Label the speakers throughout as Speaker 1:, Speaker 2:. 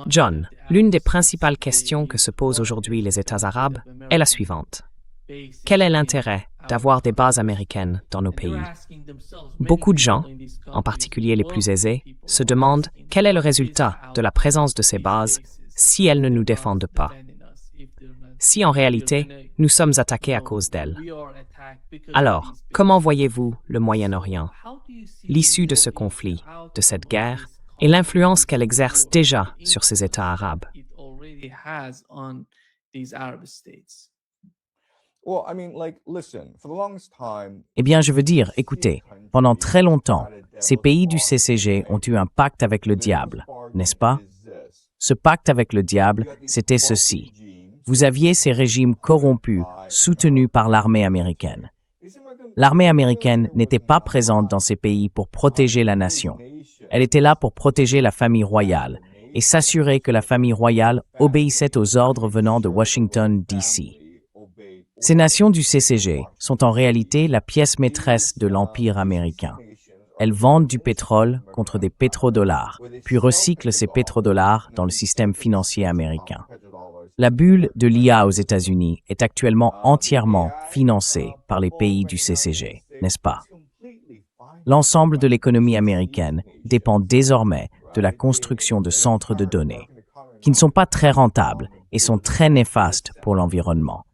Speaker 1: John, l'une des principales questions que se posent aujourd'hui les États arabes est la suivante. Quel est l'intérêt d'avoir des bases américaines dans nos pays? Beaucoup de gens, en particulier les plus aisés, se demandent quel est le résultat de la présence de ces bases si elles ne nous défendent pas. Si en réalité, nous sommes attaqués à cause d'elles. Alors, comment voyez-vous le Moyen-Orient, l'issue de ce conflit, de cette guerre, et l'influence qu'elle exerce déjà sur ces États arabes?
Speaker 2: Eh bien, je veux dire, écoutez, pendant très longtemps, ces pays du CCG ont eu un pacte avec le diable, n'est-ce pas? Ce pacte avec le diable, c'était ceci. Vous aviez ces régimes corrompus, soutenus par l'armée américaine. L'armée américaine n'était pas présente dans ces pays pour protéger la nation. Elle était là pour protéger la famille royale et s'assurer que la famille royale obéissait aux ordres venant de Washington, D.C. Ces nations du CCG sont en réalité la pièce maîtresse de l'Empire américain. Elles vendent du pétrole contre des pétrodollars, puis recyclent ces pétrodollars dans le système financier américain. La bulle de l'IA aux États-Unis est actuellement entièrement financée par les pays du CCG, n'est-ce pas? L'ensemble de l'économie américaine dépend désormais de la construction de centres de données, qui ne sont pas très rentables et sont très néfastes pour l'environnement.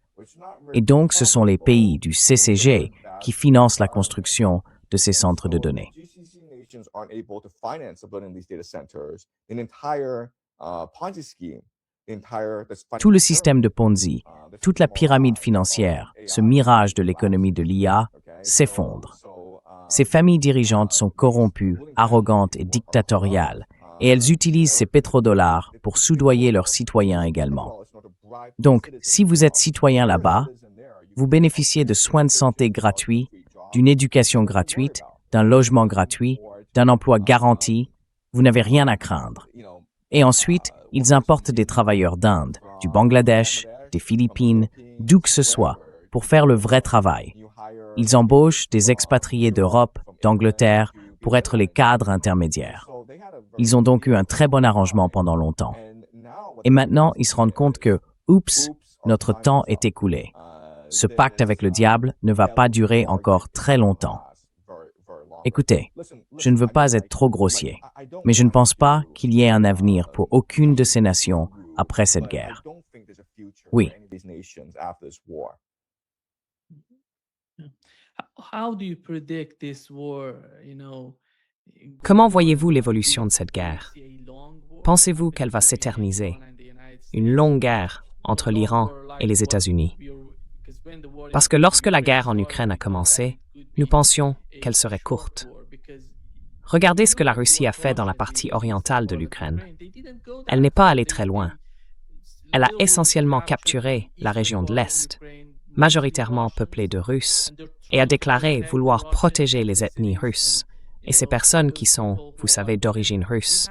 Speaker 2: Et donc, ce sont les pays du CCG qui financent la construction de ces centres de données. Tout le système de Ponzi, toute la pyramide financière, ce mirage de l'économie de l'IA, s'effondre. Ces familles dirigeantes sont corrompues, arrogantes et dictatoriales, et elles utilisent ces pétrodollars pour soudoyer leurs citoyens également. Donc, si vous êtes citoyen là-bas, vous bénéficiez de soins de santé gratuits, d'une éducation gratuite, d'un logement gratuit, d'un emploi garanti, vous n'avez rien à craindre. Et ensuite, ils importent des travailleurs d'Inde, du Bangladesh, des Philippines, d'où que ce soit, pour faire le vrai travail. Ils embauchent des expatriés d'Europe, d'Angleterre, pour être les cadres intermédiaires. Ils ont donc eu un très bon arrangement pendant longtemps. Et maintenant, ils se rendent compte que, oups, notre temps est écoulé. Ce pacte avec le diable ne va pas durer encore très longtemps. Écoutez, je ne veux pas être trop grossier, mais je ne pense pas qu'il y ait un avenir pour aucune de ces nations après cette guerre. Oui.
Speaker 1: Comment voyez-vous l'évolution de cette guerre? Pensez-vous qu'elle va s'éterniser? Une longue guerre entre l'Iran et les États-Unis. Parce que lorsque la guerre en Ukraine a commencé, nous pensions qu'elle serait courte. Regardez ce que la Russie a fait dans la partie orientale de l'Ukraine. Elle n'est pas allée très loin. Elle a essentiellement capturé la région de l'Est, majoritairement peuplée de Russes, et a déclaré vouloir protéger les ethnies russes et ces personnes qui sont, vous savez, d'origine russe,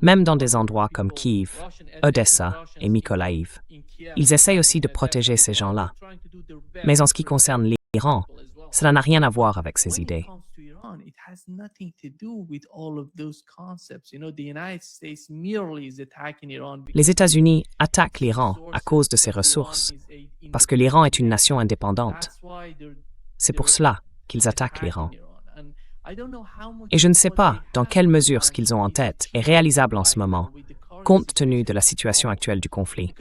Speaker 1: même dans des endroits comme Kiev, Odessa et Mykolaïv. Ils essayent aussi de protéger ces gens-là. Mais en ce qui concerne l'Iran, cela n'a rien à voir avec ces idées. Les États-Unis attaquent l'Iran à cause de ses ressources, parce que l'Iran est une nation indépendante. C'est pour cela qu'ils attaquent l'Iran. Et je ne sais pas dans quelle mesure ce qu'ils ont en tête est réalisable en ce moment, compte tenu de la situation actuelle du conflit.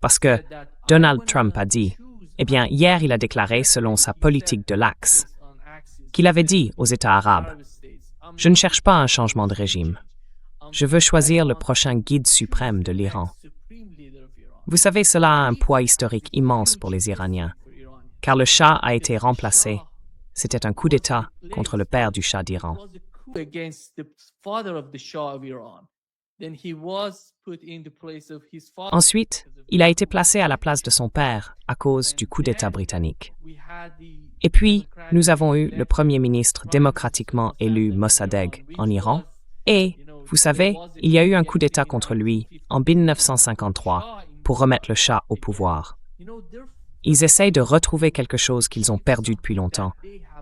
Speaker 1: Parce que Donald Trump a dit, hier il a déclaré selon sa politique de l'axe, qu'il avait dit aux États arabes, « Je ne cherche pas un changement de régime. Je veux choisir le prochain guide suprême de l'Iran. » Vous savez, cela a un poids historique immense pour les Iraniens, car le Shah a été remplacé. C'était un coup d'État contre le père du Shah d'Iran. Ensuite, il a été placé à la place de son père à cause du coup d'État britannique. Et puis, nous avons eu le premier ministre démocratiquement élu Mossadegh en Iran. Et, vous savez, il y a eu un coup d'État contre lui en 1953 pour remettre le Shah au pouvoir. Ils essayent de retrouver quelque chose qu'ils ont perdu depuis longtemps,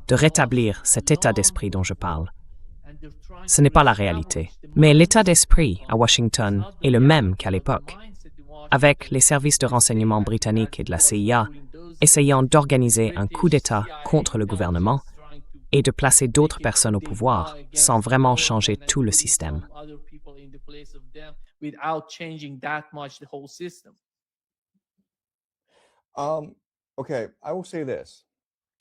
Speaker 1: de rétablir cet état d'esprit dont je parle. Ce n'est pas la réalité. Mais l'état d'esprit à Washington est le même qu'à l'époque, avec les services de renseignement britanniques et de la CIA essayant d'organiser un coup d'État contre le gouvernement et de placer d'autres personnes au pouvoir sans vraiment changer tout le système.
Speaker 3: Okay, I will say this.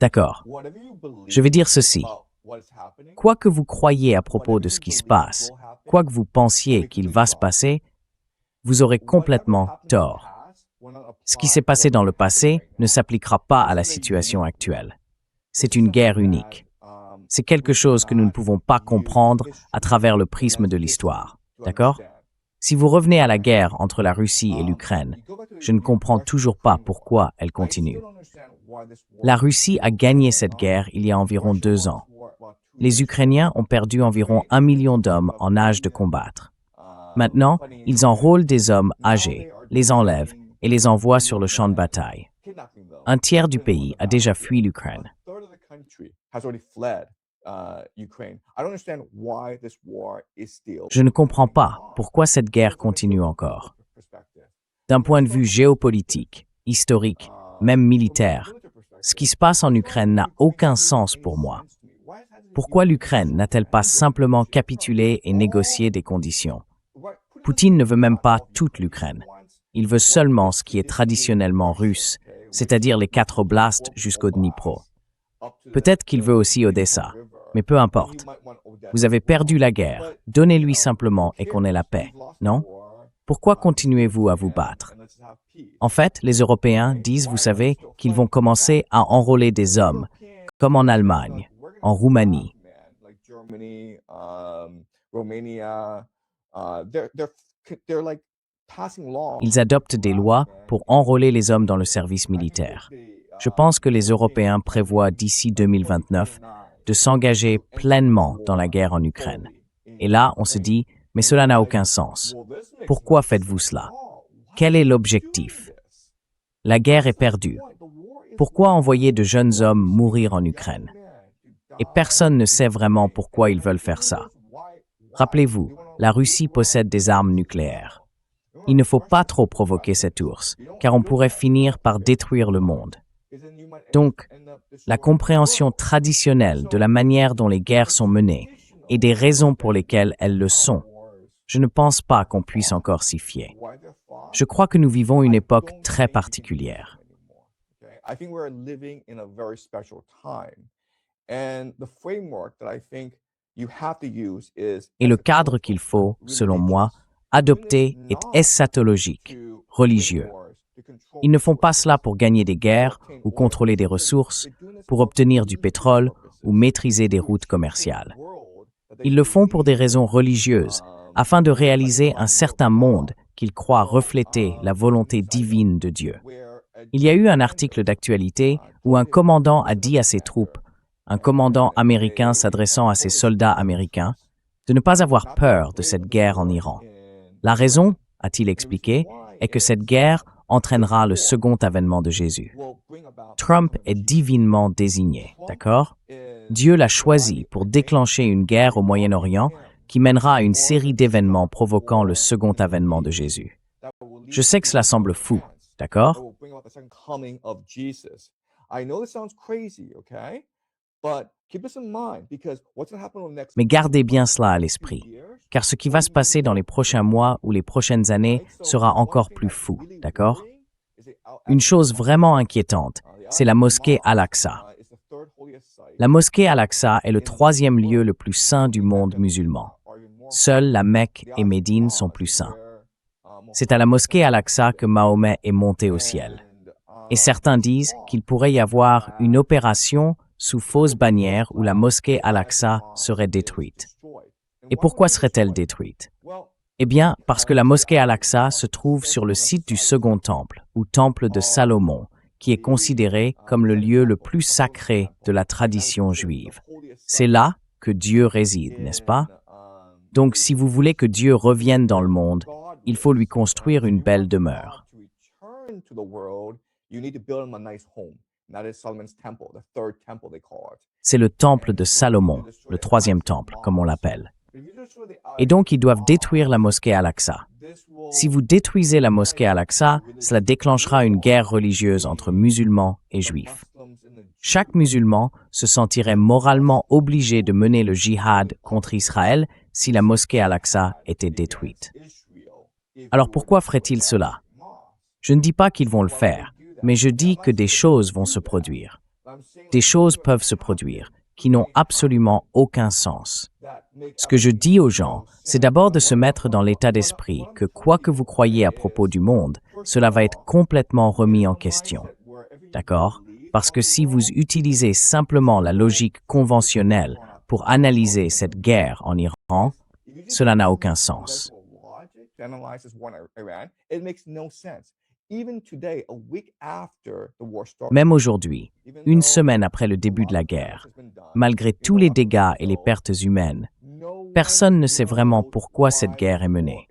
Speaker 2: D'accord.
Speaker 3: Whatever you
Speaker 2: Je vais
Speaker 3: believe
Speaker 2: dire ceci.
Speaker 3: about what is happening,
Speaker 2: Quoi que vous croyiez à propos de ce qui se passe, quoi que vous pensiez qu'il va se passer, vous aurez complètement tort. Ce qui s'est passé dans le passé ne s'appliquera pas à la situation actuelle. C'est une guerre unique. C'est quelque chose que nous ne pouvons pas comprendre à travers le prisme de l'histoire. D'accord? Si vous revenez à la guerre entre la Russie et l'Ukraine, je ne comprends toujours pas pourquoi elle continue. La Russie a gagné cette guerre il y a environ 2 ans. Les Ukrainiens ont perdu environ 1 million d'hommes en âge de combattre. Maintenant, ils enrôlent des hommes âgés, les enlèvent et les envoient sur le champ de bataille. Un tiers du pays a déjà fui l'Ukraine. Je ne comprends pas pourquoi cette guerre continue encore. D'un point de vue géopolitique, historique, même militaire, ce qui se passe en Ukraine n'a aucun sens pour moi. Pourquoi l'Ukraine n'a-t-elle pas simplement capitulé et négocié des conditions? Poutine ne veut même pas toute l'Ukraine. Il veut seulement ce qui est traditionnellement russe, c'est-à-dire les 4 oblasts jusqu'au Dnipro. Peut-être qu'il veut aussi Odessa, mais peu importe. Vous avez perdu la guerre, donnez-lui simplement et qu'on ait la paix, non? Pourquoi continuez-vous à vous battre? En fait, les Européens disent, vous savez, qu'ils vont commencer à enrôler des hommes, comme en Allemagne, en Roumanie. Ils adoptent des lois pour enrôler les hommes dans le service militaire. Je pense que les Européens prévoient d'ici 2029 de s'engager pleinement dans la guerre en Ukraine. Et là, on se dit, mais cela n'a aucun sens. Pourquoi faites-vous cela? Quel est l'objectif? La guerre est perdue. Pourquoi envoyer de jeunes hommes mourir en Ukraine? Et personne ne sait vraiment pourquoi ils veulent faire ça. Rappelez-vous, la Russie possède des armes nucléaires. Il ne faut pas trop provoquer cet ours, car on pourrait finir par détruire le monde. Donc, la compréhension traditionnelle de la manière dont les guerres sont menées et des raisons pour lesquelles elles le sont, je ne pense pas qu'on puisse encore s'y fier. Je crois que nous vivons une époque très particulière. Et le cadre qu'il faut, selon moi, adopter est eschatologique, religieux. Ils ne font pas cela pour gagner des guerres ou contrôler des ressources, pour obtenir du pétrole ou maîtriser des routes commerciales. Ils le font pour des raisons religieuses, afin de réaliser un certain monde qu'ils croient refléter la volonté divine de Dieu. Il y a eu un article d'actualité où un commandant a dit à ses troupes, un commandant américain s'adressant à ses soldats américains, de ne pas avoir peur de cette guerre en Iran. La raison, a-t-il expliqué, est que cette guerre entraînera le second avènement de Jésus. Trump est divinement désigné, d'accord? Dieu l'a choisi pour déclencher une guerre au Moyen-Orient qui mènera à une série d'événements provoquant le second avènement de Jésus. Je sais que cela semble fou, d'accord? Mais gardez bien cela à l'esprit, car ce qui va se passer dans les prochains mois ou les prochaines années sera encore plus fou, d'accord? Une chose vraiment inquiétante, c'est la mosquée Al-Aqsa. La mosquée Al-Aqsa est le 3e lieu le plus saint du monde musulman. Seuls la Mecque et Médine sont plus saints. C'est à la mosquée Al-Aqsa que Mahomet est monté au ciel. Et certains disent qu'il pourrait y avoir une opération sous fausse bannière où la mosquée Al-Aqsa serait détruite. Et pourquoi serait-elle détruite? Eh bien, parce que la mosquée Al-Aqsa se trouve sur le site du Second Temple, ou Temple de Salomon, qui est considéré comme le lieu le plus sacré de la tradition juive. C'est là que Dieu réside, n'est-ce pas? Donc, si vous voulez que Dieu revienne dans le monde, il faut lui construire une belle demeure. C'est le temple de Salomon, le troisième temple, comme on l'appelle. Et donc, ils doivent détruire la mosquée Al-Aqsa. Si vous détruisez la mosquée Al-Aqsa, cela déclenchera une guerre religieuse entre musulmans et juifs. Chaque musulman se sentirait moralement obligé de mener le jihad contre Israël si la mosquée Al-Aqsa était détruite. Alors pourquoi ferait-il cela? Je ne dis pas qu'ils vont le faire, mais je dis que des choses vont se produire. Des choses peuvent se produire qui n'ont absolument aucun sens. Ce que je dis aux gens, c'est d'abord de se mettre dans l'état d'esprit que quoi que vous croyez à propos du monde, cela va être complètement remis en question. D'accord? Parce que si vous utilisez simplement la logique conventionnelle pour analyser cette guerre en Iran, cela n'a aucun sens. Même aujourd'hui, une semaine après le début de la guerre, malgré tous les dégâts et les pertes humaines, personne ne sait vraiment pourquoi cette guerre est menée.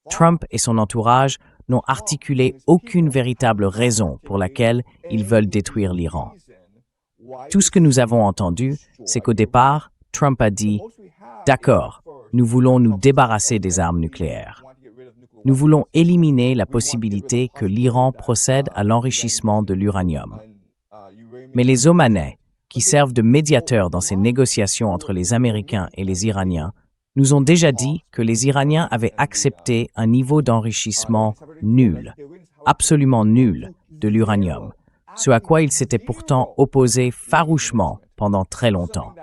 Speaker 2: Trump et son entourage n'ont articulé aucune véritable raison pour laquelle ils veulent détruire l'Iran. Tout ce que nous avons entendu, c'est qu'au départ, Trump a dit « D'accord, nous voulons nous débarrasser des armes nucléaires. Nous voulons éliminer la possibilité que l'Iran procède à l'enrichissement de l'uranium. » Mais les Omanais, qui servent de médiateurs dans ces négociations entre les Américains et les Iraniens, nous ont déjà dit que les Iraniens avaient accepté un niveau d'enrichissement nul, absolument nul, de l'uranium, ce à quoi ils s'étaient pourtant opposés farouchement pendant très longtemps.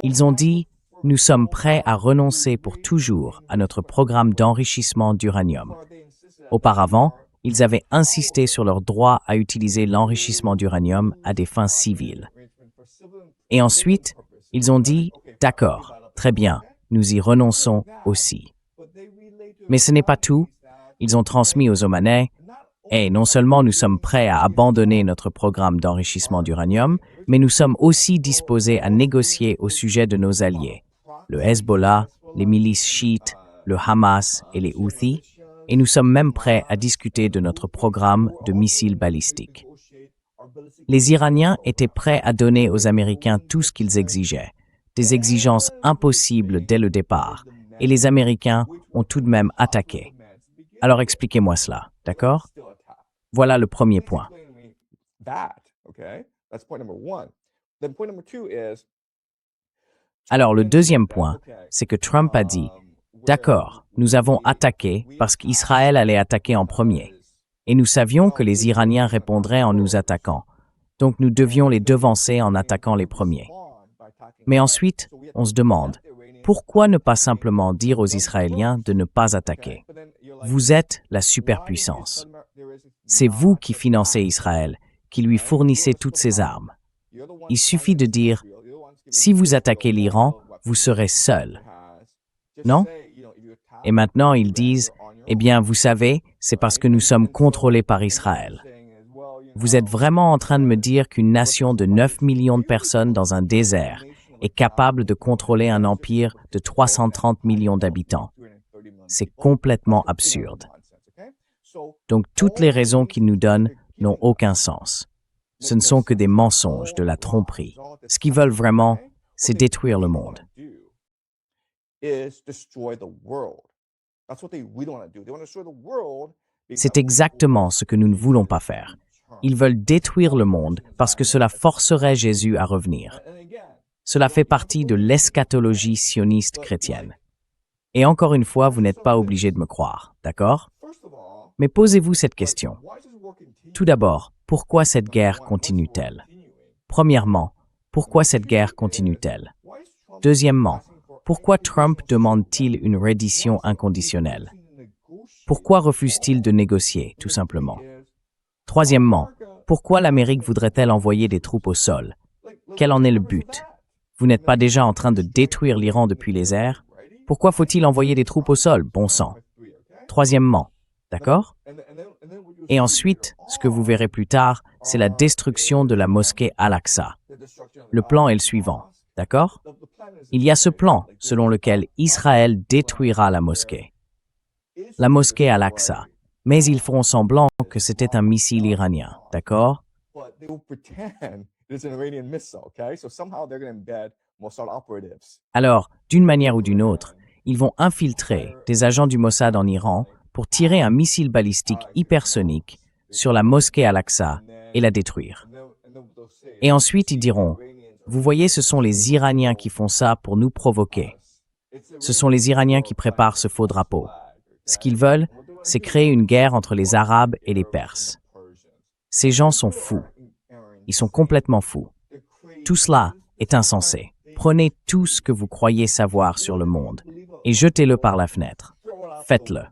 Speaker 2: Ils ont dit « Nous sommes prêts à renoncer pour toujours à notre programme d'enrichissement d'uranium. » Auparavant, ils avaient insisté sur leur droit à utiliser l'enrichissement d'uranium à des fins civiles. Et ensuite, ils ont dit « D'accord, très bien, nous y renonçons aussi. » Mais ce n'est pas tout. Ils ont transmis aux Omanais « Et non seulement nous sommes prêts à abandonner notre programme d'enrichissement d'uranium, mais nous sommes aussi disposés à négocier au sujet de nos alliés, le Hezbollah, les milices chiites, le Hamas et les Houthis, et nous sommes même prêts à discuter de notre programme de missiles balistiques. » Les Iraniens étaient prêts à donner aux Américains tout ce qu'ils exigeaient, des exigences impossibles dès le départ, et les Américains ont tout de même attaqué. Alors expliquez-moi cela, d'accord? Voilà le premier point. Alors le deuxième point, c'est que Trump a dit « D'accord, nous avons attaqué parce qu'Israël allait attaquer en premier. Et nous savions que les Iraniens répondraient en nous attaquant. Donc nous devions les devancer en attaquant les premiers. » Mais ensuite, on se demande, pourquoi ne pas simplement dire aux Israéliens de ne pas attaquer? Vous êtes la superpuissance. C'est vous qui financez Israël, qui lui fournissez toutes ses armes. Il suffit de dire, si vous attaquez l'Iran, vous serez seul. Non? Et maintenant, ils disent, eh bien, vous savez, c'est parce que nous sommes contrôlés par Israël. Vous êtes vraiment en train de me dire qu'une nation de 9 millions de personnes dans un désert est capable de contrôler un empire de 330 millions d'habitants. C'est complètement absurde. Donc, toutes les raisons qu'ils nous donnent n'ont aucun sens. Ce ne sont que des mensonges, de la tromperie. Ce qu'ils veulent vraiment, c'est détruire le monde. C'est exactement ce que nous ne voulons pas faire. Ils veulent détruire le monde parce que cela forcerait Jésus à revenir. Cela fait partie de l'eschatologie sioniste chrétienne. Et encore une fois, vous n'êtes pas obligé de me croire, d'accord? Mais posez-vous cette question. Tout d'abord, pourquoi cette guerre continue-t-elle? Premièrement, pourquoi cette guerre continue-t-elle? Deuxièmement, pourquoi Trump demande-t-il une reddition inconditionnelle? Pourquoi refuse-t-il de négocier, tout simplement? Troisièmement, pourquoi l'Amérique voudrait-elle envoyer des troupes au sol? Quel en est le but? Vous n'êtes pas déjà en train de détruire l'Iran depuis les airs? Pourquoi faut-il envoyer des troupes au sol, bon sang? Troisièmement, d'accord? Et ensuite, ce que vous verrez plus tard, c'est la destruction de la mosquée Al-Aqsa. Le plan est le suivant, d'accord? Il y a ce plan selon lequel Israël détruira la mosquée. la mosquée Al-Aqsa. Mais ils feront semblant que c'était un missile iranien, d'accord?
Speaker 3: But they will pretend it's an Iranian missile, okay? So somehow they're going to embed Mossad operatives.
Speaker 2: Alors, d'une manière ou d'une autre, ils vont infiltrer des agents du Mossad en Iran pour tirer un missile balistique hypersonique sur la mosquée Al-Aqsa et la détruire. Et ensuite, ils diront, vous voyez, ce sont les Iraniens qui font ça pour nous provoquer. Ce sont les Iraniens qui préparent ce faux drapeau. Ce qu'ils veulent, c'est créer une guerre entre les Arabes et les Perses. Ces gens sont fous. Ils sont complètement fous. Tout cela est insensé. Prenez tout ce que vous croyez savoir sur le monde et jetez-le par la fenêtre. Faites-le.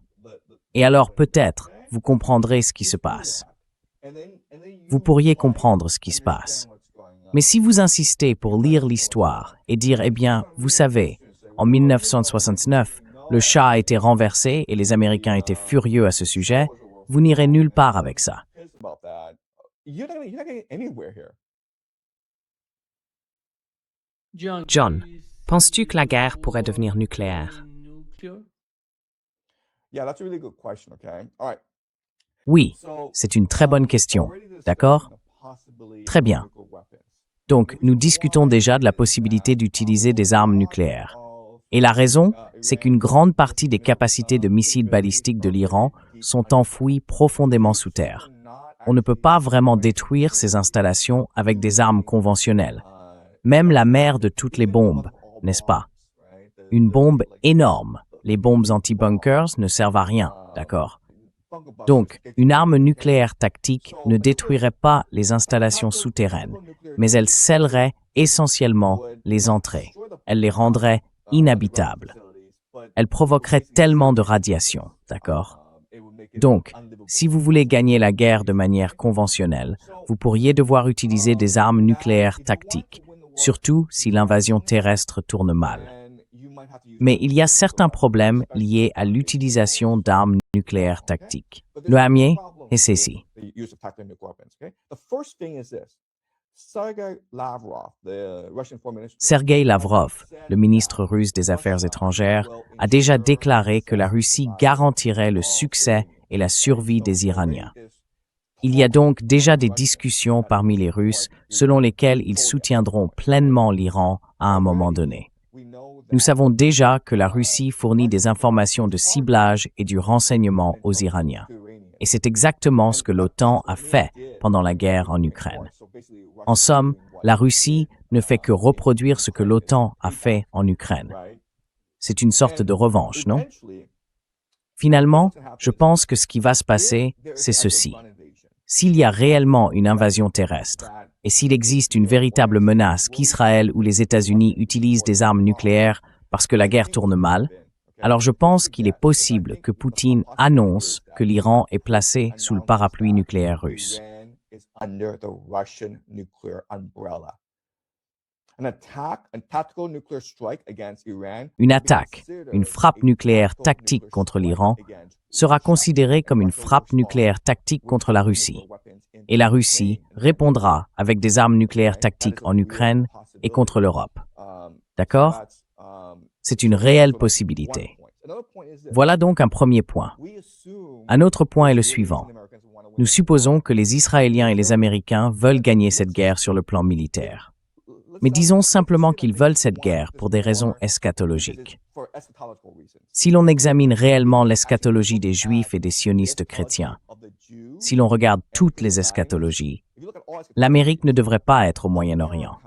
Speaker 2: Et alors peut-être vous comprendrez ce qui se passe. Vous pourriez comprendre ce qui se passe. Mais si vous insistez pour lire l'histoire et dire, eh bien, vous savez, en 1969, le Shah a été renversé et les Américains étaient furieux à ce sujet, vous n'irez nulle part avec ça.
Speaker 3: About that, you're not getting anywhere here.
Speaker 1: John, penses-tu que la guerre pourrait devenir nucléaire?
Speaker 3: Yeah, that's a really good question, okay? All right.
Speaker 2: Oui,
Speaker 3: So,
Speaker 2: c'est une très bonne question.
Speaker 3: already there's
Speaker 2: D'accord?
Speaker 3: a possibility
Speaker 2: Très
Speaker 3: of
Speaker 2: bien.
Speaker 3: nuclear weapons.
Speaker 2: Donc, nous discutons déjà de la possibilité d'utiliser des armes nucléaires. Et la raison, c'est qu'une grande partie des capacités de missiles balistiques de l'Iran sont enfouies profondément sous terre. On ne peut pas vraiment détruire ces installations avec des armes conventionnelles. Même la mère de toutes les bombes, n'est-ce pas? Une bombe énorme. Les bombes anti-bunkers ne servent à rien, d'accord? Donc, une arme nucléaire tactique ne détruirait pas les installations souterraines, mais elle scellerait essentiellement les entrées. Elle les rendrait inhabitables. Elle provoquerait tellement de radiation, d'accord? Donc, si vous voulez gagner la guerre de manière conventionnelle, vous pourriez devoir utiliser des armes nucléaires tactiques, surtout si l'invasion terrestre tourne mal. Mais il y a certains problèmes liés à l'utilisation d'armes nucléaires tactiques. Le premier est ceci.
Speaker 3: The use of tactical nuclear weapons, okay? The first thing is this. Sergei Lavrov, the Russian foreign minister,
Speaker 2: Sergei Lavrov, le ministre russe des Affaires étrangères, a déjà déclaré que la Russie garantirait le succès et la survie des Iraniens. Il y a donc déjà des discussions parmi les Russes selon lesquelles ils soutiendront pleinement l'Iran à un moment donné. Nous savons déjà que la Russie fournit des informations de ciblage et du renseignement aux Iraniens. Et c'est exactement ce que l'OTAN a fait pendant la guerre en Ukraine. En somme, la Russie ne fait que reproduire ce que l'OTAN a fait en Ukraine. C'est une sorte de revanche, non? Finalement, je pense que ce qui va se passer, c'est ceci. S'il y a réellement une invasion terrestre, et s'il existe une véritable menace qu'Israël ou les États-Unis utilisent des armes nucléaires parce que la guerre tourne mal, alors je pense qu'il est possible que Poutine annonce que l'Iran est placé sous le parapluie nucléaire russe.
Speaker 3: Under the Russian nuclear umbrella. An attack, a tactical nuclear strike against Iran,
Speaker 2: Une attaque, une frappe nucléaire tactique contre l'Iran, sera considérée comme une frappe nucléaire tactique contre la Russie. Et la Russie répondra avec des armes nucléaires tactiques en Ukraine et contre l'Europe. D'accord? C'est une réelle possibilité. Voilà donc un premier point. Un autre point est le suivant. Nous supposons que les Israéliens et les Américains veulent gagner cette guerre sur le plan militaire. Mais disons simplement qu'ils veulent cette guerre pour des raisons eschatologiques. Si l'on examine réellement l'eschatologie des Juifs et des sionistes chrétiens, si l'on regarde toutes les eschatologies, l'Amérique ne devrait pas être au Moyen-Orient.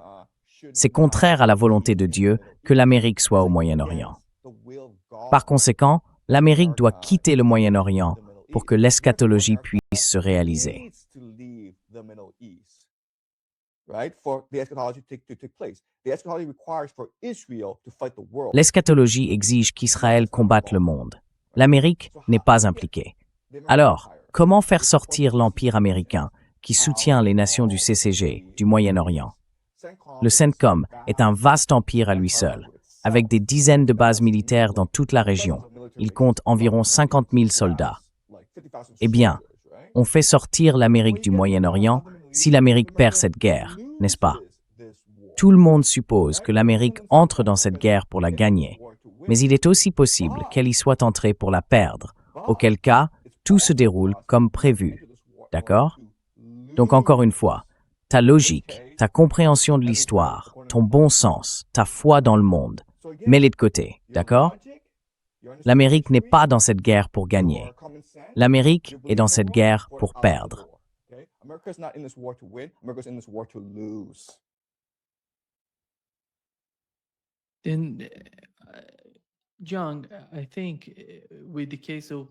Speaker 2: C'est contraire à la volonté de Dieu que l'Amérique soit au Moyen-Orient. Par conséquent, l'Amérique doit quitter le Moyen-Orient pour que l'eschatologie puisse se réaliser. L'eschatologie exige qu'Israël combatte le monde. L'Amérique n'est pas impliquée. Alors, comment faire sortir l'Empire américain qui soutient les nations du CCG, du Moyen-Orient? Le CENTCOM est un vaste empire à lui seul, avec des dizaines de bases militaires dans toute la région. Il compte environ 50 000 soldats. Eh bien, on fait sortir l'Amérique du Moyen-Orient si l'Amérique perd cette guerre, n'est-ce pas? Tout le monde suppose que l'Amérique entre dans cette guerre pour la gagner, mais il est aussi possible qu'elle y soit entrée pour la perdre, auquel cas, tout se déroule comme prévu. D'accord? Donc encore une fois, ta logique, ta compréhension de l'histoire, ton bon sens, ta foi dans le monde, mets-les de côté. D'accord? L'Amérique n'est pas dans cette guerre pour gagner. L'Amérique est dans cette guerre pour perdre.
Speaker 3: America's not in this war to win. America's in this war to lose.
Speaker 4: Then, John, I think with the case of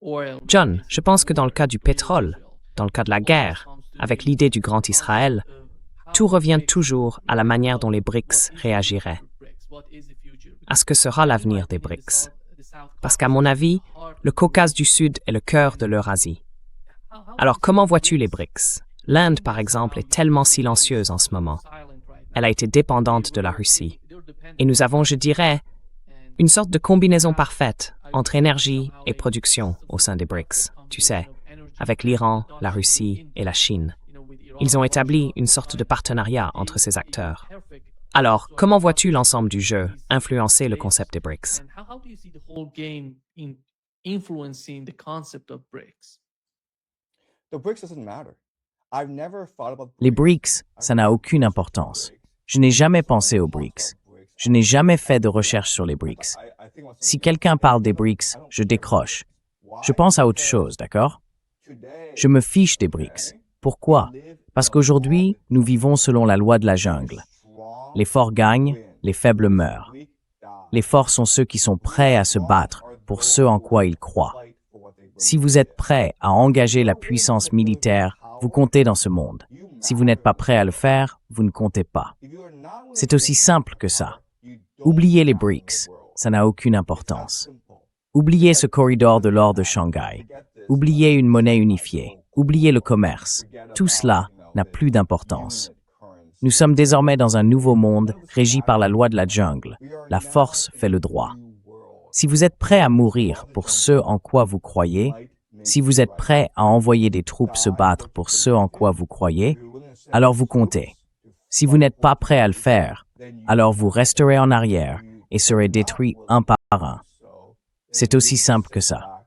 Speaker 4: oil.
Speaker 1: John, je pense que dans le cas du pétrole, dans le cas de la guerre, avec l'idée du Grand Israël, tout revient toujours à la manière dont les BRICS réagiraient. À ce que sera l'avenir des BRICS. Parce qu'à mon avis, le Caucase du Sud est le cœur de l'Eurasie. Alors comment vois-tu les BRICS? L'Inde, par exemple, est tellement silencieuse en ce moment. Elle a été dépendante de la Russie. Et nous avons, je dirais, une sorte de combinaison parfaite entre énergie et production au sein des BRICS, tu sais, avec l'Iran, la Russie et la Chine. Ils ont établi une sorte de partenariat entre ces acteurs. Alors, comment vois-tu l'ensemble du jeu influencer le concept des BRICS?
Speaker 3: The BRICS doesn't matter. I've never thought about
Speaker 2: Les BRICS, ça n'a aucune importance. Je n'ai jamais pensé aux BRICS. Je n'ai jamais fait de recherche sur les BRICS. Si quelqu'un parle des BRICS, je décroche. Je pense à autre chose, d'accord? Je me fiche des BRICS. Pourquoi? Parce qu'aujourd'hui, nous vivons selon la loi de la jungle. Les forts gagnent, les faibles meurent. Les forts sont ceux qui sont prêts à se battre pour ce en quoi ils croient. Si vous êtes prêt à engager la puissance militaire, vous comptez dans ce monde. Si vous n'êtes pas prêt à le faire, vous ne comptez pas. C'est aussi simple que ça. Oubliez les BRICS, ça n'a aucune importance. Oubliez ce corridor de l'or de Shanghai. Oubliez une monnaie unifiée. Oubliez le commerce. Tout cela n'a plus d'importance. Nous sommes désormais dans un nouveau monde régi par la loi de la jungle. La force fait le droit. Si vous êtes prêt à mourir pour ce en quoi vous croyez, si vous êtes prêt à envoyer des troupes se battre pour ce en quoi vous croyez, alors vous comptez. Si vous n'êtes pas prêt à le faire, alors vous resterez en arrière et serez détruits un par un. C'est aussi simple que ça.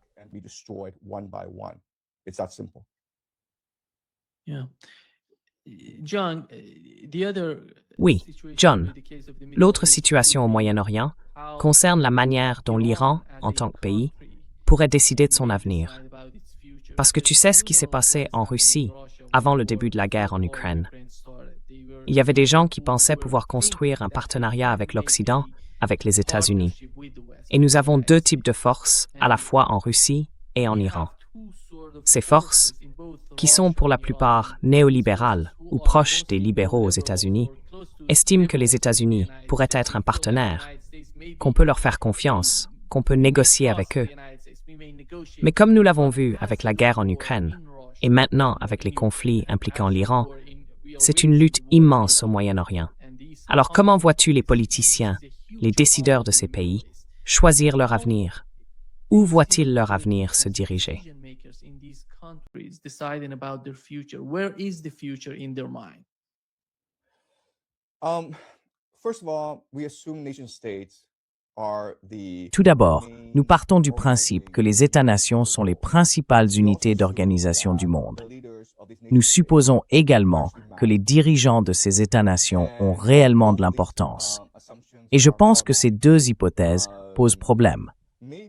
Speaker 1: Oui, John, l'autre situation au Moyen-Orient concerne la manière dont l'Iran, en tant que pays, pourrait décider de son avenir. Parce que tu sais ce qui s'est passé en Russie avant le début de la guerre en Ukraine. Il y avait des gens qui pensaient pouvoir construire un partenariat avec l'Occident, avec les États-Unis. Et nous avons deux types de forces, à la fois en Russie et en Iran. Ces forces, qui sont pour la plupart néolibérales ou proches des libéraux aux États-Unis, estiment que les États-Unis pourraient être un partenaire, qu'on peut leur faire confiance, qu'on peut négocier avec eux. Mais comme nous l'avons vu avec la guerre en Ukraine, et maintenant avec les conflits impliquant l'Iran, c'est une lutte immense au Moyen-Orient. Alors comment vois-tu les politiciens, les décideurs de ces pays, choisir leur avenir? Où voient-ils leur avenir se diriger?
Speaker 3: First of all, we assume nation-states are the
Speaker 2: Tout d'abord, nous partons du principe que les États-nations sont les principales unités d'organisation du monde. Nous supposons également que les dirigeants de ces États-nations ont réellement de l'importance. Et je pense que ces deux hypothèses posent problème.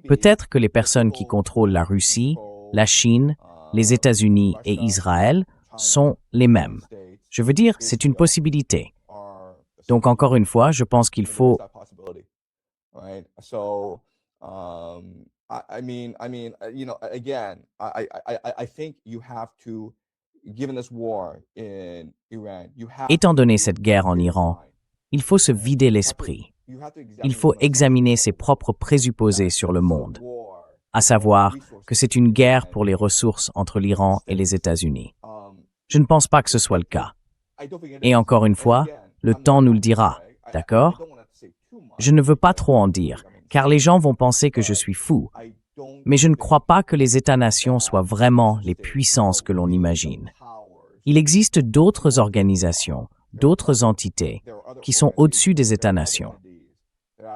Speaker 2: Peut-être que les personnes qui contrôlent la Russie, la Chine, les États-Unis et Israël sont les mêmes. Je veux dire, c'est une possibilité. Donc encore une fois, je pense qu'il faut
Speaker 3: right? So, I mean, you know, again, I think you have to, given this war in Iran, you have.
Speaker 2: Étant donné cette guerre en Iran, il faut se vider l'esprit. Il faut examiner ses propres présupposés sur le monde, à savoir que c'est une guerre pour les ressources entre l'Iran et les États-Unis. Je ne pense pas que ce soit le cas. Et encore une fois, le temps nous le dira, d'accord? Je ne veux pas trop en dire, car les gens vont penser que je suis fou. Mais je ne crois pas que les États-nations soient vraiment les puissances que l'on imagine. Il existe d'autres organisations, d'autres entités, qui sont au-dessus des États-nations.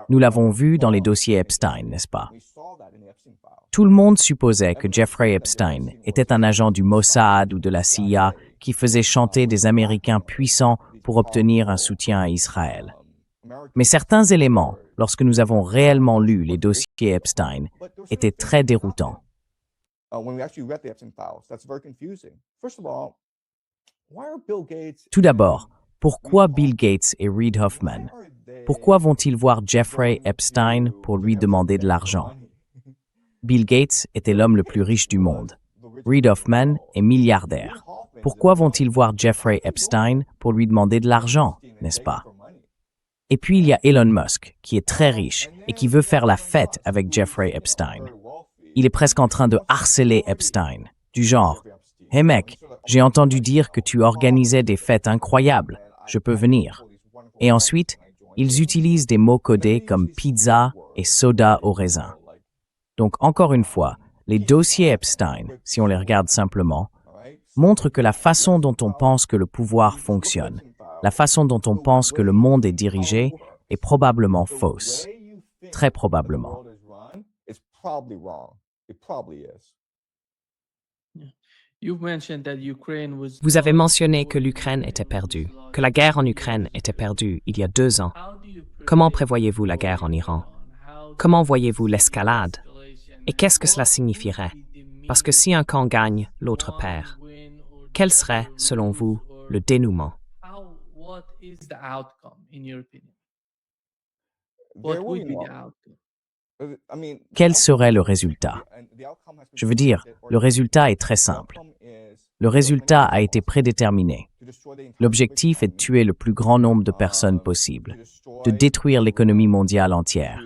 Speaker 2: Nous l'avons vu dans les dossiers Epstein, n'est-ce pas? Tout le monde supposait que Jeffrey Epstein était un agent du Mossad ou de la CIA qui faisait chanter des Américains puissants pour obtenir un soutien à Israël. Mais certains éléments, lorsque nous avons réellement lu les dossiers Epstein, étaient très déroutants. Tout d'abord, pourquoi Bill Gates et Reid Hoffman? Pourquoi vont-ils voir Jeffrey Epstein pour lui demander de l'argent? Bill Gates était l'homme le plus riche du monde. Reid Hoffman est milliardaire. Pourquoi vont-ils voir Jeffrey Epstein pour lui demander de l'argent, n'est-ce pas? Et puis il y a Elon Musk, qui est très riche et qui veut faire la fête avec Jeffrey Epstein. Il est presque en train de harceler Epstein, du genre « Hey mec, j'ai entendu dire que tu organisais des fêtes incroyables, je peux venir. » Et ensuite, ils utilisent des mots codés comme pizza et soda au raisin. Donc encore une fois, les dossiers Epstein, si on les regarde simplement, montrent que la façon dont on pense que le pouvoir fonctionne, la façon dont on pense que le monde est dirigé, est probablement fausse. Très probablement.
Speaker 1: Vous avez mentionné que l'Ukraine était perdue, que la guerre en Ukraine était perdue il y a 2 ans. Comment prévoyez-vous la guerre en Iran? Comment voyez-vous l'escalade? Et qu'est-ce que cela signifierait? Parce que si un camp gagne, l'autre perd. Quel serait, selon vous, le dénouement?
Speaker 2: Quel serait le résultat? Je veux dire, le résultat est très simple. Le résultat a été prédéterminé. L'objectif est de tuer le plus grand nombre de personnes possible, de détruire l'économie mondiale entière,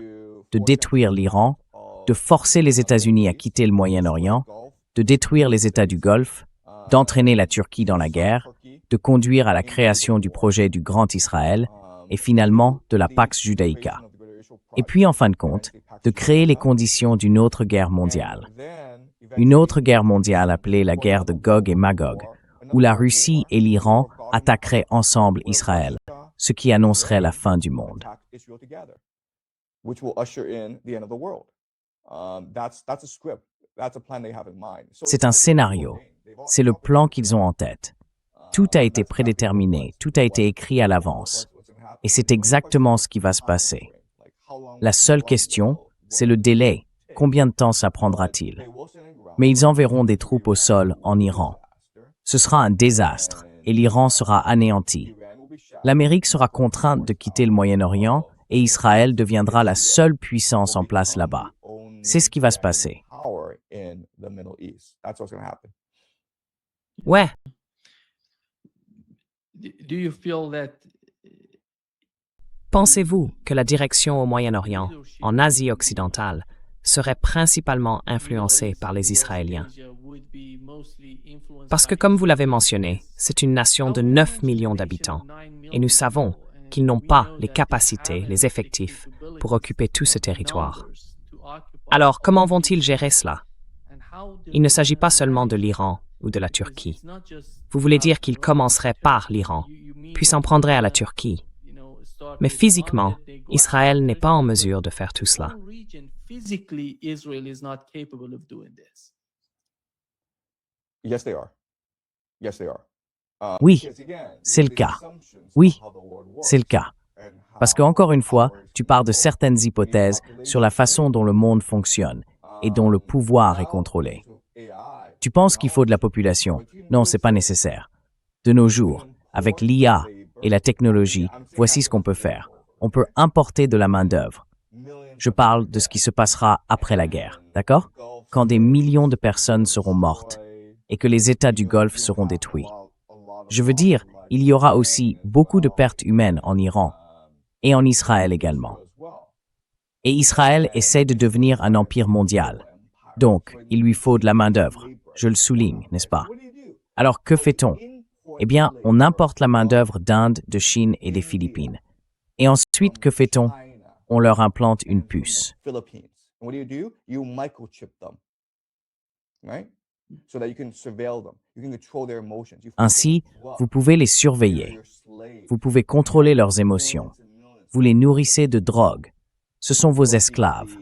Speaker 2: de détruire l'Iran, de forcer les États-Unis à quitter le Moyen-Orient, de détruire les États du Golfe, d'entraîner la Turquie dans la guerre, de conduire à la création du projet du Grand Israël et finalement de la Pax Judaïca. Et puis en fin de compte, de créer les conditions d'une autre guerre mondiale. Une autre guerre mondiale appelée la guerre de Gog et Magog, où la Russie et l'Iran attaqueraient ensemble Israël, ce qui annoncerait la fin du monde. C'est un scénario, c'est le plan qu'ils ont en tête. Tout a été prédéterminé, tout a été écrit à l'avance. Et c'est exactement ce qui va se passer. La seule question, c'est le délai. Combien de temps ça prendra-t-il? Mais ils enverront des troupes au sol en Iran. Ce sera un désastre et l'Iran sera anéanti. L'Amérique sera contrainte de quitter le Moyen-Orient et Israël deviendra la seule puissance en place là-bas. C'est ce qui va se passer.
Speaker 1: Ouais, pensez-vous que la direction au Moyen-Orient, en Asie occidentale, serait principalement influencée par les Israéliens? Parce que comme vous l'avez mentionné, c'est une nation de 9 millions d'habitants, et nous savons qu'ils n'ont pas les capacités, les effectifs pour occuper tout ce territoire. Alors, comment vont-ils gérer cela? Il ne s'agit pas seulement de l'Iran ou de la Turquie. Vous voulez dire qu'ils commenceraient par l'Iran, puis s'en prendraient à la Turquie. Mais physiquement, Israël n'est pas en mesure de faire tout cela.
Speaker 2: Oui, c'est le cas. Oui, c'est le cas. Parce qu'encore une fois, tu pars de certaines hypothèses sur la façon dont le monde fonctionne et dont le pouvoir est contrôlé. Tu penses qu'il faut de la population. Non, c'est pas nécessaire. De nos jours, avec l'IA et la technologie, voici ce qu'on peut faire. On peut importer de la main-d'œuvre. Je parle de ce qui se passera après la guerre, d'accord? Quand des millions de personnes seront mortes et que les États du Golfe seront détruits. Je veux dire, il y aura aussi beaucoup de pertes humaines en Iran et en Israël également. Et Israël essaie de devenir un empire mondial. Donc, il lui faut de la main-d'œuvre. Je le souligne, n'est-ce pas? Alors, que fait-on? Eh bien, on importe la main-d'œuvre d'Inde, de Chine et des Philippines. Et ensuite, que fait-on? On leur implante une puce. Ainsi, vous pouvez les surveiller. Vous pouvez contrôler leurs émotions. Vous les nourrissez de drogue. Ce sont vos esclaves.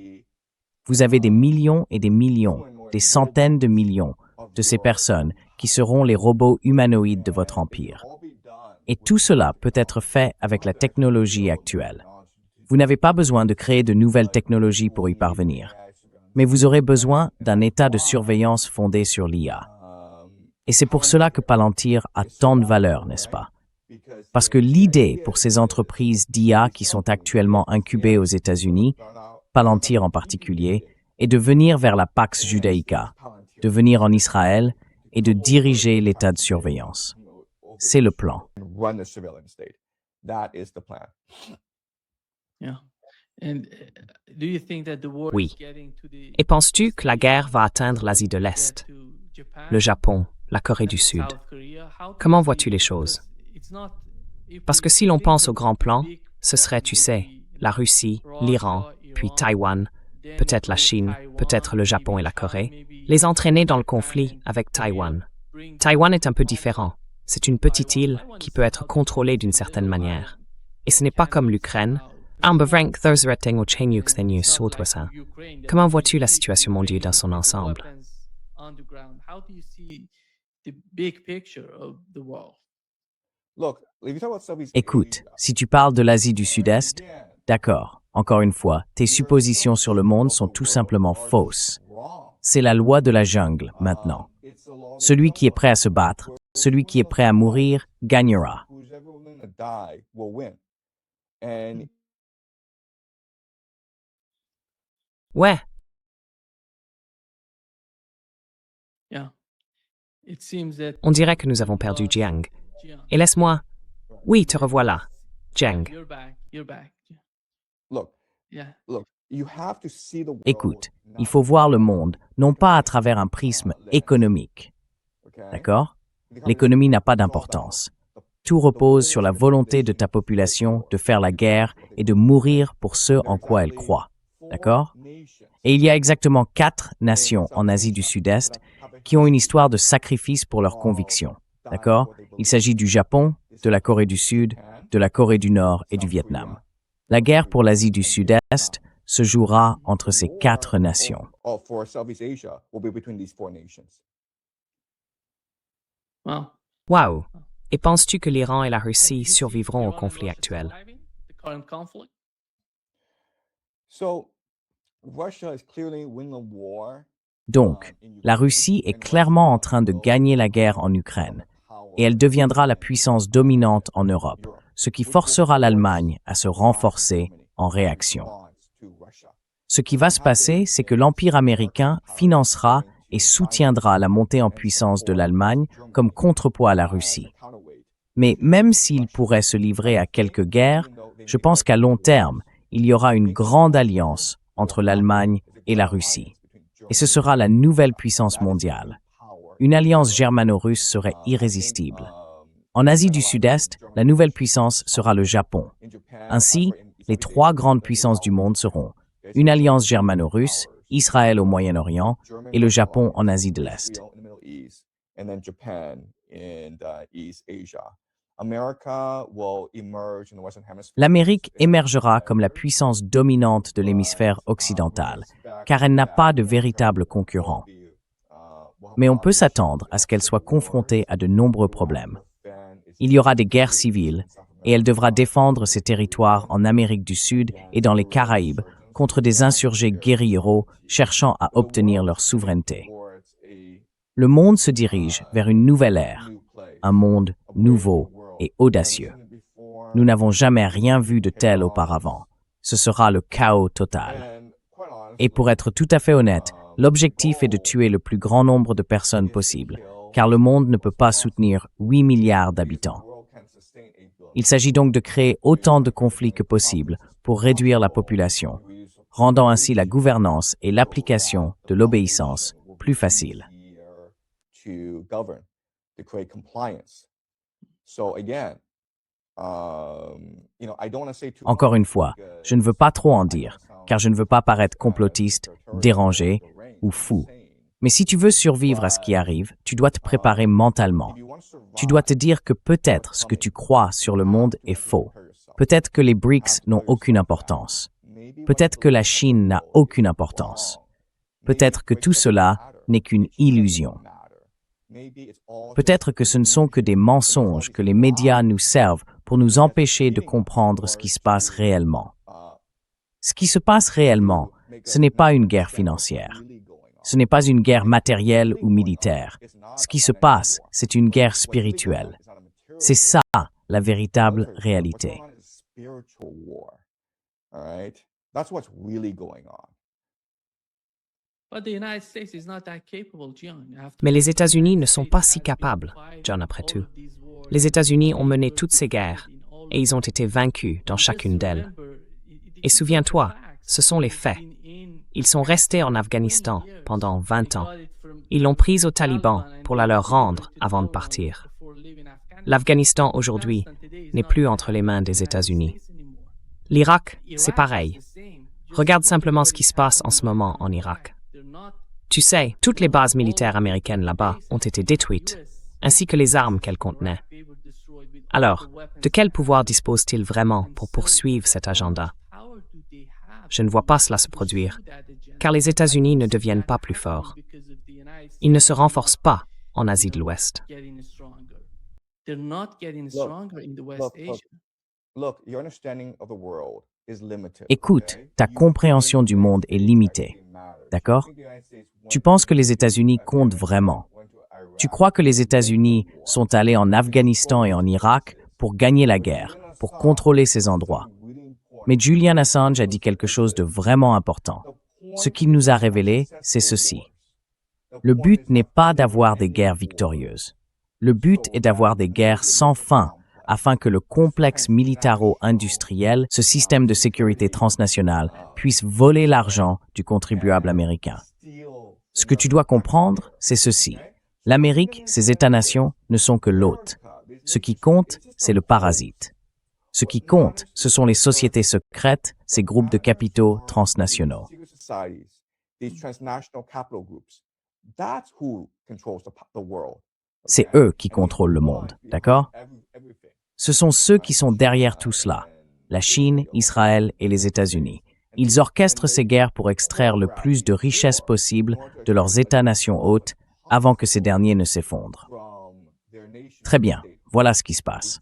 Speaker 2: Vous avez des millions et des millions, des centaines de millions de ces personnes qui seront les robots humanoïdes de votre empire. Et tout cela peut être fait avec la technologie actuelle. Vous n'avez pas besoin de créer de nouvelles technologies pour y parvenir, mais vous aurez besoin d'un état de surveillance fondé sur l'IA. Et c'est pour cela que Palantir a tant de valeur, n'est-ce pas? Parce que l'idée pour ces entreprises d'IA qui sont actuellement incubées aux États-Unis, Palantir en particulier, est de venir vers la Pax Judaïca, de venir en Israël et de diriger l'état de surveillance. C'est le plan.
Speaker 3: Run the surveillance state. That is the plan.
Speaker 4: Yeah. And do you think that the war
Speaker 1: Oui.
Speaker 4: is getting to the
Speaker 1: Et penses-tu que la guerre va atteindre l'Asie de l'Est,
Speaker 4: to Japan,
Speaker 1: le Japon, la Corée du Sud?
Speaker 4: South Korea? How do
Speaker 1: Comment
Speaker 4: you
Speaker 1: vois-tu
Speaker 4: see
Speaker 1: les
Speaker 4: it?
Speaker 1: choses?
Speaker 4: Because it's not- if
Speaker 1: Parce
Speaker 4: we
Speaker 1: que si l'on
Speaker 4: think
Speaker 1: pense au
Speaker 4: of
Speaker 1: grand plan,
Speaker 4: big
Speaker 1: ce serait, tu sais,
Speaker 4: maybe
Speaker 1: la Russie,
Speaker 4: Russia,
Speaker 1: l'Iran, puis
Speaker 4: Iran,
Speaker 1: Taïwan,
Speaker 4: then
Speaker 1: peut-être la
Speaker 4: maybe
Speaker 1: Chine,
Speaker 4: Taiwan,
Speaker 1: peut-être le Japon et la
Speaker 4: maybe
Speaker 1: Corée,
Speaker 4: China, maybe
Speaker 1: les entraîner dans le
Speaker 4: Japan
Speaker 1: conflit
Speaker 4: and
Speaker 1: avec
Speaker 4: Korea,
Speaker 1: Taïwan.
Speaker 4: bring
Speaker 1: Taïwan est un peu
Speaker 4: Taiwan
Speaker 1: différent. C'est une petite île
Speaker 4: Taiwan
Speaker 1: qui
Speaker 4: is
Speaker 1: peut être
Speaker 4: not a
Speaker 1: contrôlée d'une
Speaker 4: little
Speaker 1: certaine manière.
Speaker 4: island.
Speaker 1: Et ce n'est pas comme l'Ukraine. Armbrink Thursretting au Chenyuk Stenu Sotwasa. Comment vois-tu la situation mondiale dans son ensemble?
Speaker 3: Look, if you talk about Southeast
Speaker 2: Écoute,
Speaker 3: Asia,
Speaker 2: si tu parles de l'Asie du Sud-Est, d'accord, encore une fois, tes suppositions sur le monde sont tout simplement fausses. C'est la loi de la jungle, maintenant. Celui qui est prêt à se battre, celui qui est prêt à mourir, gagnera.
Speaker 3: who's ever willing to die will win. And
Speaker 1: Ouais, on dirait que nous avons perdu Jiang. Et laisse-moi... Oui, te revoilà. Jiang.
Speaker 3: look, you have to see the world.
Speaker 2: Écoute, il faut voir le monde, non pas à travers un prisme économique.
Speaker 3: Okay?
Speaker 2: D'accord? L'économie n'a pas d'importance. Tout repose sur la volonté de ta population de faire la guerre et de mourir pour ce en quoi elle croit. D'accord? Et il y a exactement 4 nations en Asie du Sud-Est qui ont une histoire de sacrifice pour leurs convictions. D'accord? Il s'agit du Japon, de la Corée du Sud, de la Corée du Nord et du Vietnam. La guerre pour l'Asie du Sud-Est se jouera entre ces 4 nations.
Speaker 3: For Southeast Asia will be between these 4 nations.
Speaker 1: Waouh. Et penses-tu que l'Iran et la Russie survivront au conflit actuel?
Speaker 3: So Russia is clearly winning the war.
Speaker 2: Donc, la Russie est clairement en train de gagner la guerre en Ukraine et elle deviendra la puissance dominante en Europe, ce qui forcera l'Allemagne à se renforcer en réaction. Ce qui va se passer, c'est que l'Empire américain financera et soutiendra la montée en puissance de l'Allemagne comme contrepoids à la Russie. Mais même s'il pourrait se livrer à quelques guerres, je pense qu'à long terme, il y aura une grande alliance entre l'Allemagne et la Russie. Et ce sera la nouvelle puissance mondiale. Une alliance germano-russe serait irrésistible. En Asie du Sud-Est, la nouvelle puissance sera le Japon. Ainsi, les 3 grandes puissances du monde seront une alliance germano-russe, Israël au Moyen-Orient et le Japon en Asie de l'Est.
Speaker 3: And then Japan in East Asia. America will emerge in the Western Hemisphere.
Speaker 2: L'Amérique émergera comme la puissance dominante de l'hémisphère occidental, car elle n'a pas de véritable concurrent. Mais on peut s'attendre à ce qu'elle soit confrontée à de nombreux problèmes. Il y aura des guerres civiles, et elle devra défendre ses territoires en Amérique du Sud et dans les Caraïbes contre des insurgés guérilleros cherchant à obtenir leur souveraineté. Le monde se dirige vers une nouvelle ère, un monde nouveau et audacieux. Nous n'avons jamais rien vu de tel auparavant. Ce sera le chaos total. Et pour être tout à fait honnête, l'objectif est de tuer le plus grand nombre de personnes possible, car le monde ne peut pas soutenir 8 milliards d'habitants. Il s'agit donc de créer autant de conflits que possible pour réduire la population, rendant ainsi la gouvernance et l'application de l'obéissance plus faciles.
Speaker 3: To govern, to create compliance. So again, I don't want to say too
Speaker 2: Encore une fois, je ne veux pas trop en dire, car je ne veux pas paraître complotiste, dérangé ou fou. Mais si tu veux survivre à ce qui arrive, tu dois te préparer mentalement. Tu dois te dire que peut-être ce que tu crois sur le monde est faux. Peut-être que les BRICS n'ont aucune importance. Peut-être que la Chine n'a aucune importance. Peut-être que tout cela n'est qu'une illusion. Peut-être que ce ne sont que des mensonges que les médias nous servent pour nous empêcher de comprendre ce qui se passe réellement. Ce qui se passe réellement, ce n'est pas une guerre financière. Ce n'est pas une guerre matérielle ou militaire. Ce qui se passe, c'est une guerre spirituelle. C'est ça, la véritable réalité.
Speaker 1: Mais les États-Unis ne sont pas si capables, John, après tout. Les États-Unis ont mené toutes ces guerres et ils ont été vaincus dans chacune d'elles. Et souviens-toi, ce sont les faits. Ils sont restés en Afghanistan pendant 20 ans. Ils l'ont prise aux talibans pour la leur rendre avant de partir. L'Afghanistan aujourd'hui n'est plus entre les mains des États-Unis. L'Irak, c'est pareil. Regarde simplement ce qui se passe en ce moment en Irak. Tu sais, toutes les bases militaires américaines là-bas ont été détruites, ainsi que les armes qu'elles contenaient. Alors, de quel pouvoir disposent-ils vraiment pour poursuivre cet agenda? Je ne vois pas cela se produire, car les États-Unis ne deviennent pas plus forts. Ils ne se renforcent pas en Asie de l'Ouest.
Speaker 2: Écoute, ta compréhension du monde est limitée. D'accord? Tu penses que les États-Unis comptent vraiment. Tu crois que les États-Unis sont allés en Afghanistan et en Irak pour gagner la guerre, pour contrôler ces endroits. Mais Julian Assange a dit quelque chose de vraiment important. Ce qu'il nous a révélé, c'est ceci. Le but n'est pas d'avoir des guerres victorieuses. Le but est d'avoir des guerres sans fin, afin que le complexe militaro-industriel, ce système de sécurité transnationale, puisse voler l'argent du contribuable américain. Ce que tu dois comprendre, c'est ceci. L'Amérique, ses États-nations, ne sont que l'hôte. Ce qui compte, c'est le parasite. Ce qui compte, ce sont les sociétés secrètes, ces groupes de capitaux transnationaux. C'est eux qui contrôlent le monde, d'accord? Ce sont ceux qui sont derrière tout cela, la Chine, Israël et les États-Unis. Ils orchestrent ces guerres pour extraire le plus de richesses possible de leurs États-nations hôtes avant que ces derniers ne s'effondrent. Très bien, voilà ce qui se passe.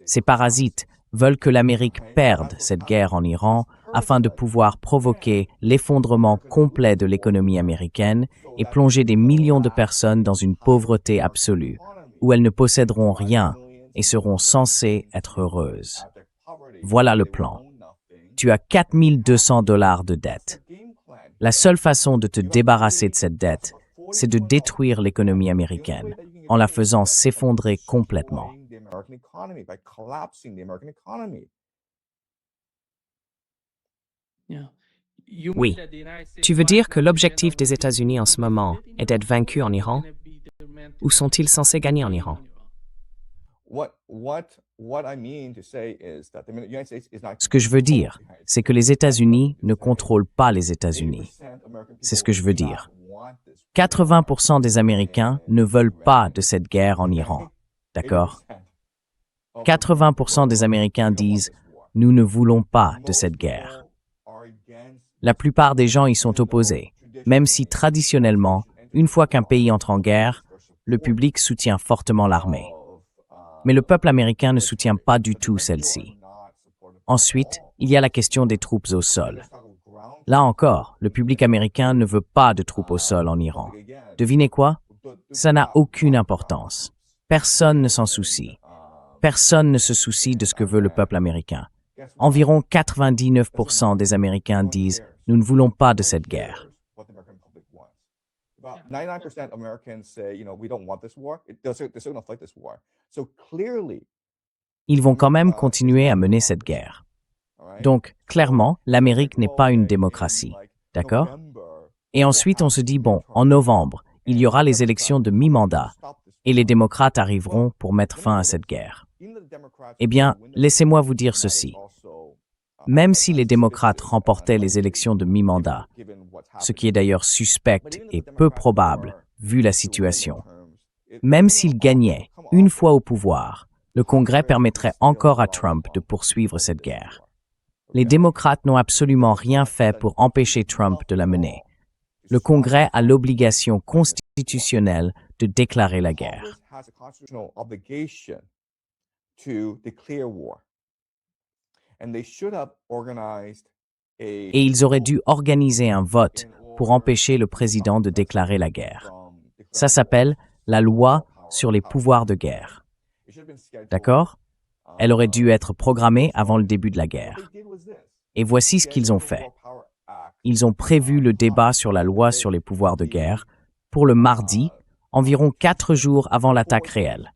Speaker 2: Ces parasites veulent que l'Amérique perde cette guerre en Iran afin de pouvoir provoquer l'effondrement complet de l'économie américaine et plonger des millions de personnes dans une pauvreté absolue, où elles ne posséderont rien et seront censées être heureuses. Voilà le plan. Tu as 4 200 $ de dette. La seule façon de te débarrasser de cette dette, c'est de détruire l'économie américaine en la faisant s'effondrer complètement.
Speaker 1: Oui. Tu veux dire que l'objectif des États-Unis en ce moment est d'être vaincus en Iran? Ou sont-ils censés gagner en Iran?
Speaker 2: Ce que je veux dire, c'est que les États-Unis ne contrôlent pas les États-Unis. C'est ce que je veux dire. 80% des Américains ne veulent pas de cette guerre en Iran. D'accord? 80% des Américains disent « Nous ne voulons pas de cette guerre ». La plupart des gens y sont opposés, même si traditionnellement, une fois qu'un pays entre en guerre, le public soutient fortement l'armée. Mais le peuple américain ne soutient pas du tout celle-ci. Ensuite, il y a la question des troupes au sol. Là encore, le public américain ne veut pas de troupes au sol en Iran. Devinez quoi? Ça n'a aucune importance. Personne ne s'en soucie. Personne ne se soucie de ce que veut le peuple américain. Environ 99% des Américains disent « Nous ne voulons pas de cette guerre ». Ils vont quand même continuer à mener cette guerre. Donc, clairement, l'Amérique n'est pas une démocratie. D'accord? Et ensuite, on se dit, bon, en novembre, il y aura les élections de mi-mandat et les démocrates arriveront pour mettre fin à cette guerre. Eh bien, laissez-moi vous dire ceci. Même si les démocrates remportaient les élections de mi-mandat, ce qui est d'ailleurs suspect et peu probable vu la situation, même s'ils gagnaient une fois au pouvoir, le Congrès permettrait encore à Trump de poursuivre cette guerre. Les démocrates n'ont absolument rien fait pour empêcher Trump de la mener. Le Congrès a l'obligation constitutionnelle de déclarer la guerre.
Speaker 3: Congress has a constitutional obligation to declare war. And they should have organized
Speaker 2: Et ils auraient dû organiser un vote pour empêcher le président de déclarer la guerre. Ça s'appelle la loi sur les pouvoirs de guerre. D'accord? Elle aurait dû être programmée avant le début de la guerre. Et voici ce qu'ils ont fait. Ils ont prévu le débat sur la loi sur les pouvoirs de guerre pour le mardi, environ 4 jours avant l'attaque réelle.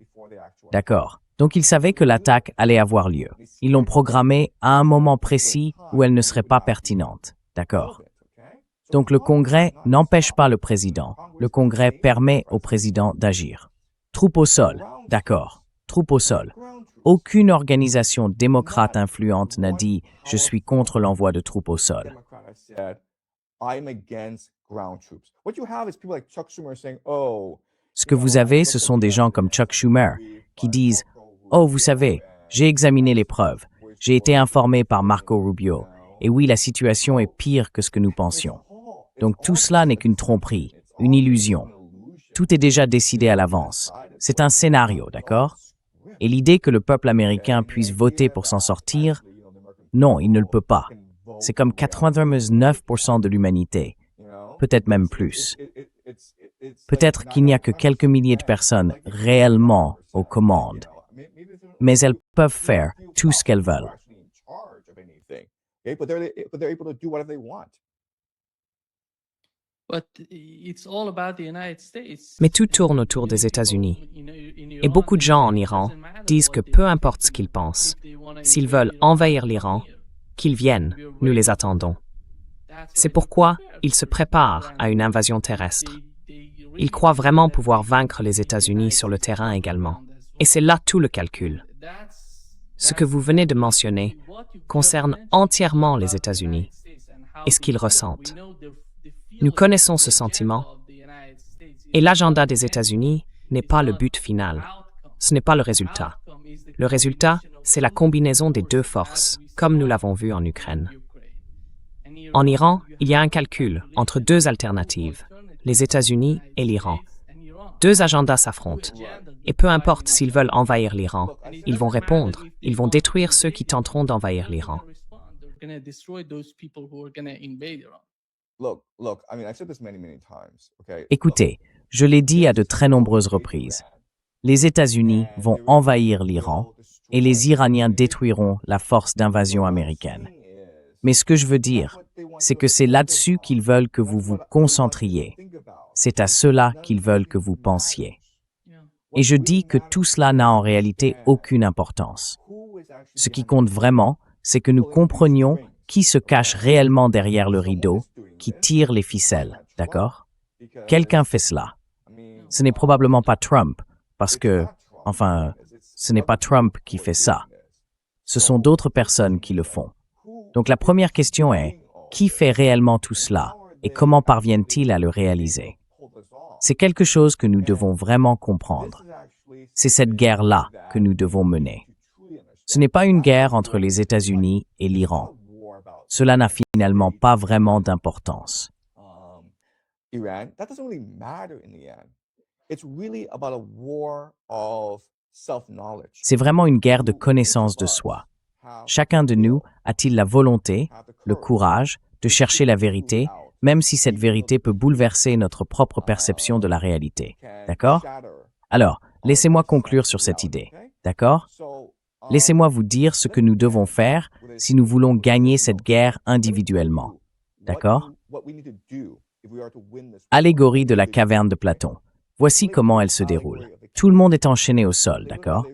Speaker 2: D'accord. Donc ils savaient que l'attaque allait avoir lieu. Ils l'ont programmée à un moment précis où elle ne serait pas pertinente. D'accord. Donc le Congrès n'empêche pas le président. Le Congrès permet au président d'agir. Troupes au sol. D'accord. Troupes au sol. Aucune organisation démocrate influente n'a dit « Je suis contre l'envoi de troupes au sol ». Ce que vous avez, ce sont des gens comme Chuck Schumer qui disent « Oh, vous savez, j'ai examiné les preuves. J'ai été informé par Marco Rubio. Et oui, la situation est pire que ce que nous pensions. » Donc tout cela n'est qu'une tromperie, une illusion. Tout est déjà décidé à l'avance. C'est un scénario, d'accord? Et l'idée que le peuple américain puisse voter pour s'en sortir, non, il ne le peut pas. C'est comme 99% de l'humanité, peut-être même plus. Peut-être qu'il n'y a que quelques milliers de personnes réellement aux commandes, mais elles peuvent faire tout ce qu'elles veulent.
Speaker 1: Mais tout tourne autour des États-Unis. Et beaucoup de gens en Iran disent que peu importe ce qu'ils pensent, s'ils veulent envahir l'Iran, qu'ils viennent, nous les attendons. C'est pourquoi ils se préparent à une invasion terrestre. Ils croient vraiment pouvoir vaincre les États-Unis sur le terrain également. Et c'est là tout le calcul. Ce que vous venez de mentionner concerne entièrement les États-Unis et ce qu'ils ressentent. Nous connaissons ce sentiment, et l'agenda des États-Unis n'est pas le but final. Ce n'est pas le résultat. Le résultat, c'est la combinaison des deux forces, comme nous l'avons vu en Ukraine. En Iran, il y a un calcul entre deux alternatives, les États-Unis et l'Iran. Deux agendas s'affrontent, et peu importe s'ils veulent envahir l'Iran, ils vont répondre, ils vont détruire ceux qui tenteront d'envahir l'Iran.
Speaker 2: Écoutez, je l'ai dit à de très nombreuses reprises. Les États-Unis vont envahir l'Iran et les Iraniens détruiront la force d'invasion américaine. Mais ce que je veux dire, c'est que c'est là-dessus qu'ils veulent que vous vous concentriez. C'est à cela qu'ils veulent que vous pensiez. Et je dis que tout cela n'a en réalité aucune importance. Ce qui compte vraiment, c'est que nous comprenions qui se cache réellement derrière le rideau, qui tire les ficelles, d'accord? Quelqu'un fait cela. Ce n'est probablement pas Trump, parce que, enfin, ce n'est pas Trump qui fait ça. Ce sont d'autres personnes qui le font. Donc la première question est, qui fait réellement tout cela et comment parviennent-ils à le réaliser? C'est quelque chose que nous devons vraiment comprendre. C'est cette guerre-là que nous devons mener. Ce n'est pas une guerre entre les États-Unis et l'Iran. Cela n'a finalement pas vraiment d'importance. C'est vraiment une guerre de connaissance de soi. Chacun de nous a-t-il la volonté, le courage de chercher la vérité, même si cette vérité peut bouleverser notre propre perception de la réalité. D'accord? Alors, laissez-moi conclure sur cette idée. D'accord? Laissez-moi vous dire ce que nous devons faire si nous voulons gagner cette guerre individuellement. D'accord? Allégorie de la caverne de Platon. Voici comment elle se déroule. Tout le monde est enchaîné au sol, d'accord?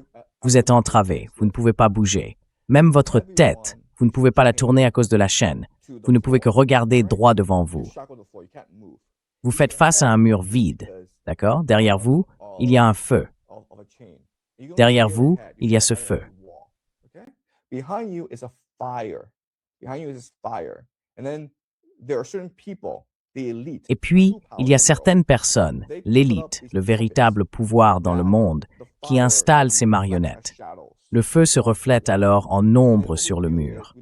Speaker 2: Vous êtes entravé, vous ne pouvez pas bouger. Même votre tête, vous ne pouvez pas la tourner à cause de la chaîne. Vous ne pouvez que regarder droit devant vous. Vous faites face à un mur vide, d'accord? Derrière vous, il y a un feu. Derrière vous, il y a ce feu.
Speaker 3: Behind you is a fire. Behind you is this fire. And then there are certain people
Speaker 2: Et puis, il y a certaines personnes, l'élite, le véritable pouvoir dans le monde, qui installent ces marionnettes. Le feu se reflète alors en ombre sur le mur.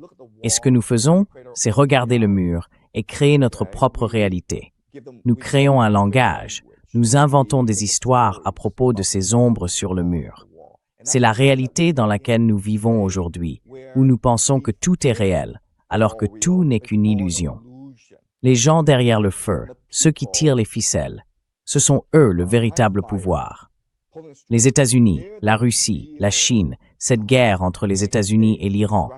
Speaker 2: Et ce que nous faisons, c'est regarder le mur et créer notre propre réalité. Nous créons un langage, nous inventons des histoires à propos de ces ombres sur le mur. C'est la réalité dans laquelle nous vivons aujourd'hui, où nous pensons que tout est réel, alors que tout n'est qu'une illusion. Les gens derrière le feu, ceux qui tirent les ficelles, ce sont eux le véritable pouvoir. Les États-Unis, la Russie, la Chine, cette guerre entre les États-Unis et l'Iran,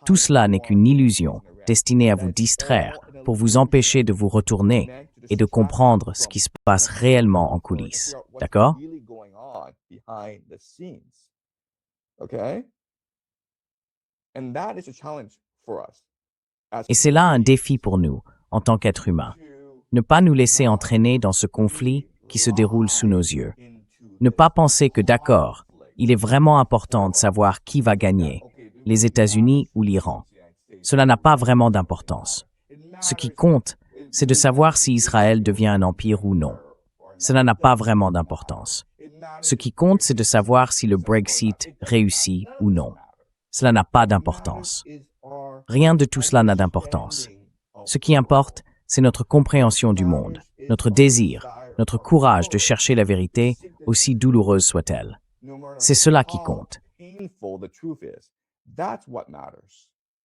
Speaker 2: tout cela n'est qu'une illusion destinée à vous distraire pour vous empêcher de vous retourner et de comprendre ce qui se passe réellement en coulisses. D'accord? Et c'est là un défi pour nous, en tant qu'êtres humains. Ne pas nous laisser entraîner dans ce conflit qui se déroule sous nos yeux. Ne pas penser que d'accord, il est vraiment important de savoir qui va gagner, les États-Unis ou l'Iran. Cela n'a pas vraiment d'importance. Ce qui compte, c'est de savoir si Israël devient un empire ou non. Cela n'a pas vraiment d'importance. Ce qui compte, c'est de savoir si le Brexit réussit ou non. Cela n'a pas d'importance. Rien de tout cela n'a d'importance. Ce qui importe, c'est notre compréhension du monde, notre désir, notre courage de chercher la vérité, aussi douloureuse soit-elle. C'est cela qui compte.
Speaker 3: That's what matters.